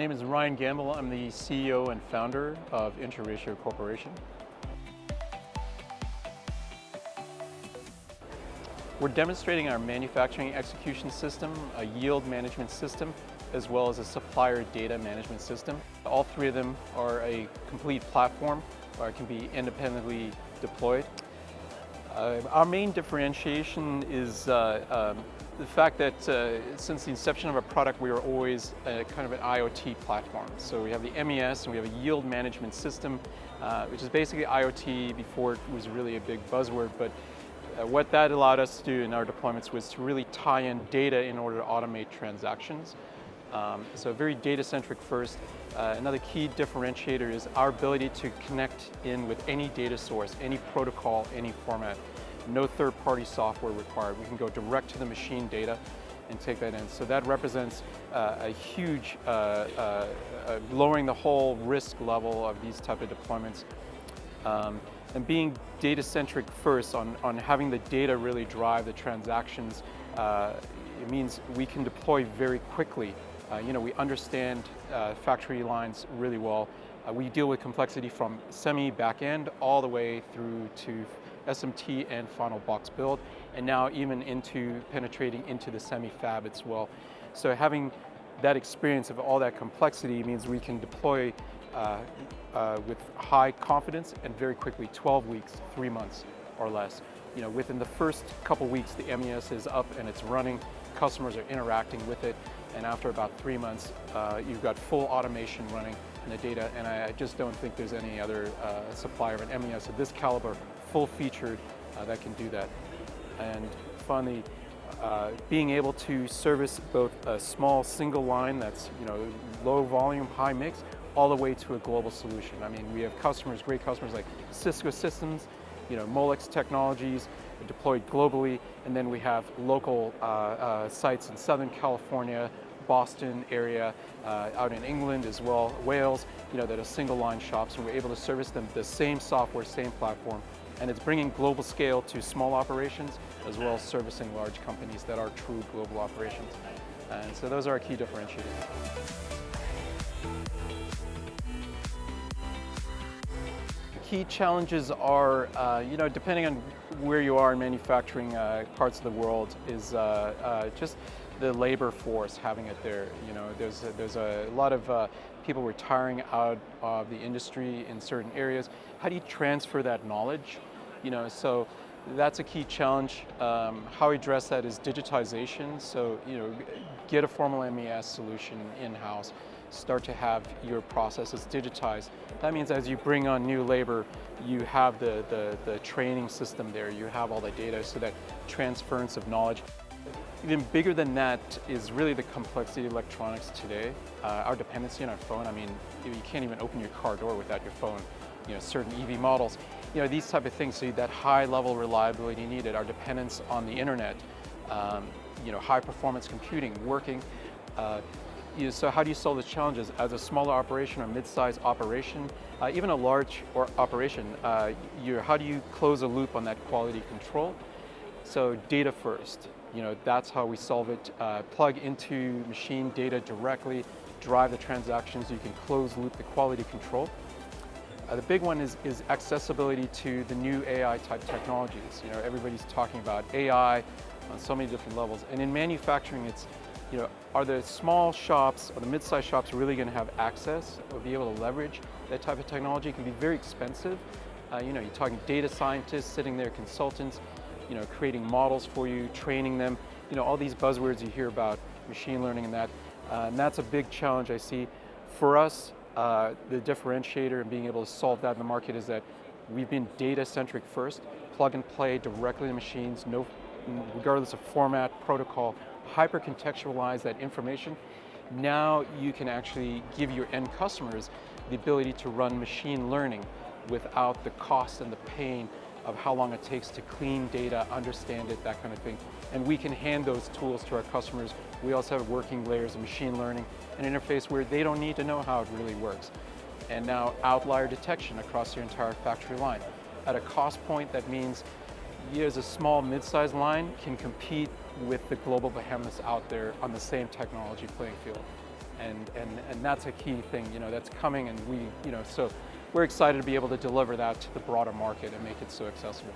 name is Ryan Gamble. I'm the CEO and founder of Intraratio Corporation. We're demonstrating our manufacturing execution system, a yield management system, as well as a supplier data management system. All three of them are a complete platform where it can be independently deployed. Our main differentiation is the fact that since the inception of our product, we are always kind of an IoT platform. So we have the MES and we have a yield management system, which is basically IoT before it was really a big buzzword. But what that allowed us to do in our deployments was to really tie in data in order to automate transactions. So very data-centric first. Another key differentiator is our ability to connect in with any data source, any protocol, any format. No third-party software required. We can go direct to the machine data and take that in. So that represents a huge lowering the whole risk level of these type of deployments. And being data-centric first on having the data really drive the transactions, it means we can deploy very quickly. We understand factory lines really well. We deal with complexity from semi back-end all the way through to SMT and final box build, and now even into penetrating into the semi-fab as well. So having that experience of all that complexity means we can deploy with high confidence and very quickly, 12 weeks, 3 months or less. Within the first couple weeks, the MES is up and it's running. Customers are interacting with it, and after about 3 months, you've got full automation running in the data, and I just don't think there's any other supplier of an MES of this caliber, full-featured, that can do that. And finally, being able to service both a small single line that's low volume, high mix, all the way to a global solution. I mean, we have customers, great customers like Cisco Systems, Molex Technologies, deployed globally, and then we have local sites in Southern California, Boston area, out in England as well, Wales, that are single line shops, and we're able to service them the same software, same platform, and it's bringing global scale to small operations as well as servicing large companies that are true global operations. And so those are our key differentiators. Key challenges are, depending on where you are in manufacturing parts of the world, is just the labor force, having it there. There's a lot of people retiring out of the industry in certain areas. How do you transfer that knowledge? So that's a key challenge. How we address that is digitization. So, get a formal MES solution in-house. Start to have your processes digitized. That means as you bring on new labor, you have the training system there, you have all the data, so that transference of knowledge. Even bigger than that is really the complexity of electronics today. Our dependency on our phone, I mean, you can't even open your car door without your phone. Certain EV models, these type of things, so that high level reliability needed, our dependence on the internet, high performance computing, working. So how do you solve the challenges? As a smaller operation or mid-sized operation, even a large operation, how do you close a loop on that quality control? So data first, that's how we solve it. Plug into machine data directly, drive the transactions, you can close loop the quality control. The big one is accessibility to the new AI type technologies. Everybody's talking about AI on so many different levels, and in manufacturing it's, are the small shops or the mid-sized shops really going to have access or be able to leverage that type of technology? It can be very expensive. You're talking data scientists sitting there, consultants, creating models for you, training them, all these buzzwords you hear about, machine learning and that. And that's a big challenge I see. For us, the differentiator in being able to solve that in the market is that we've been data-centric first, plug and play directly to machines, regardless of format, protocol, hyper-contextualize that information. Now you can actually give your end customers the ability to run machine learning without the cost and the pain of how long it takes to clean data, understand it, that kind of thing. And we can hand those tools to our customers. We also have working layers of machine learning, an interface where they don't need to know how it really works. And now outlier detection across your entire factory line. At a cost point, that means you as a small mid-sized line can compete with the global behemoths out there on the same technology playing field. and that's a key thing, you know, that's coming, and we, you know, so we're excited to be able to deliver that to the broader market and make it so accessible.